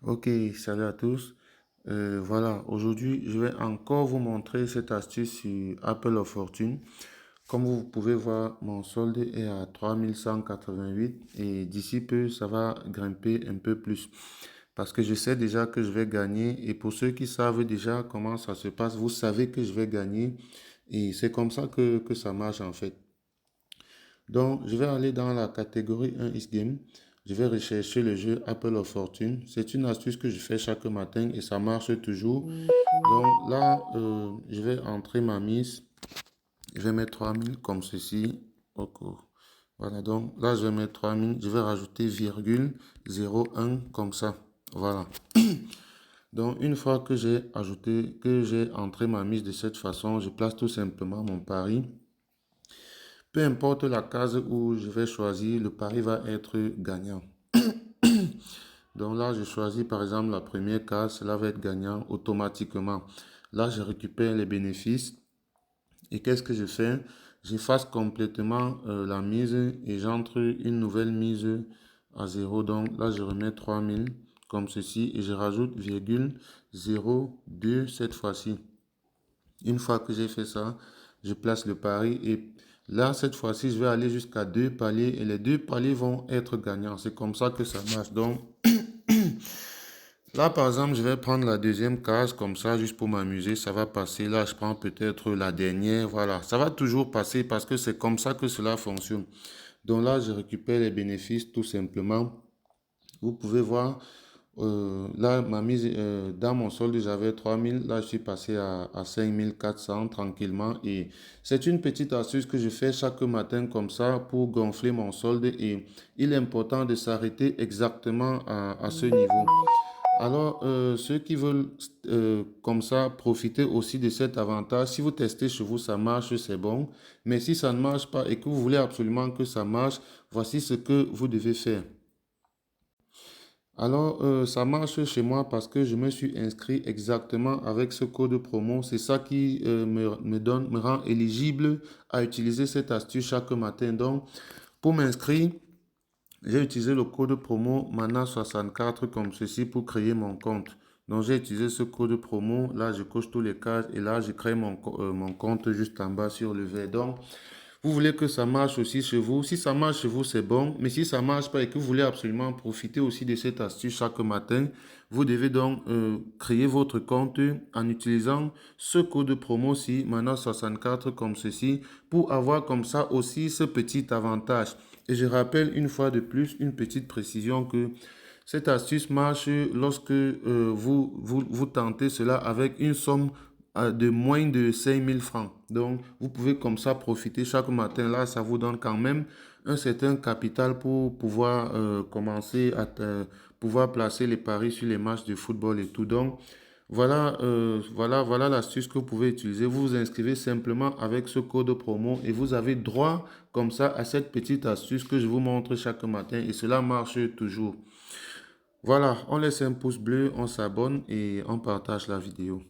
Ok, salut à tous. Voilà, aujourd'hui, je vais encore vous montrer cette astuce sur Apple of Fortune. Comme vous pouvez voir, mon solde est à 3188 et d'ici peu, ça va grimper un peu plus. Parce que je sais déjà que je vais gagner et pour ceux qui savent déjà comment ça se passe, vous savez que je vais gagner et c'est comme ça que ça marche en fait. Donc, je vais aller dans la catégorie 1 is game. Je vais rechercher le jeu Apple of Fortune. C'est une astuce que je fais chaque matin et ça marche toujours. Donc là, je vais entrer ma mise. Je vais mettre 3000 comme ceci. Ok. Voilà, donc là, je vais mettre 3000. Je vais rajouter virgule 01 comme ça. Voilà. Donc, une fois que j'ai ajouté, que j'ai entré ma mise de cette façon, je place tout simplement mon pari. Peu importe la case où je vais choisir, le pari va être gagnant. Donc là, je choisis par exemple la première case, cela va être gagnant automatiquement. Là, je récupère les bénéfices. Et qu'est-ce que je fais? J'efface complètement la mise et j'entre une nouvelle mise à zéro. Donc là, je remets 3000 comme ceci et je rajoute virgule 02 cette fois-ci. Une fois que j'ai fait ça, je place le pari et là, cette fois-ci, je vais aller jusqu'à deux paliers et les deux paliers vont être gagnants. C'est comme ça que ça marche. Donc, là, par exemple, je vais prendre la deuxième case comme ça, juste pour m'amuser. Ça va passer. Là, je prends peut-être la dernière. Voilà, ça va toujours passer parce que c'est comme ça que cela fonctionne. Donc là, je récupère les bénéfices tout simplement. Vous pouvez voir, là, ma mise dans mon solde, j'avais 3000. Là, je suis passé à 5400 tranquillement. Et c'est une petite astuce que je fais chaque matin comme ça pour gonfler mon solde. Et il est important de s'arrêter exactement à ce niveau. Alors, ceux qui veulent comme ça profiter aussi de cet avantage, si vous testez chez vous, ça marche, c'est bon. Mais si ça ne marche pas et que vous voulez absolument que ça marche, voici ce que vous devez faire. Alors, ça marche chez moi parce que je me suis inscrit exactement avec ce code promo. C'est ça qui me rend éligible à utiliser cette astuce chaque matin. Donc, pour m'inscrire, j'ai utilisé le code promo MANA64 comme ceci pour créer mon compte. Donc, j'ai utilisé ce code promo. Là, je coche tous les cases et là, je crée mon compte juste en bas sur le vert. Donc, vous voulez que ça marche aussi chez vous. Si ça marche chez vous, c'est bon. Mais si ça ne marche pas et que vous voulez absolument profiter aussi de cette astuce chaque matin, vous devez donc créer votre compte en utilisant ce code promo-ci, MANA64 comme ceci, pour avoir comme ça aussi ce petit avantage. Et je rappelle une fois de plus, une petite précision que cette astuce marche lorsque vous tentez cela avec une somme de moins de 5000 francs. Donc, vous pouvez comme ça profiter chaque matin. Là, ça vous donne quand même un certain capital pour pouvoir commencer à pouvoir placer les paris sur les matchs de football et tout. Donc, voilà l'astuce que vous pouvez utiliser. Vous vous inscrivez simplement avec ce code promo et vous avez droit comme ça à cette petite astuce que je vous montre chaque matin et cela marche toujours. Voilà, on laisse un pouce bleu, on s'abonne et on partage la vidéo.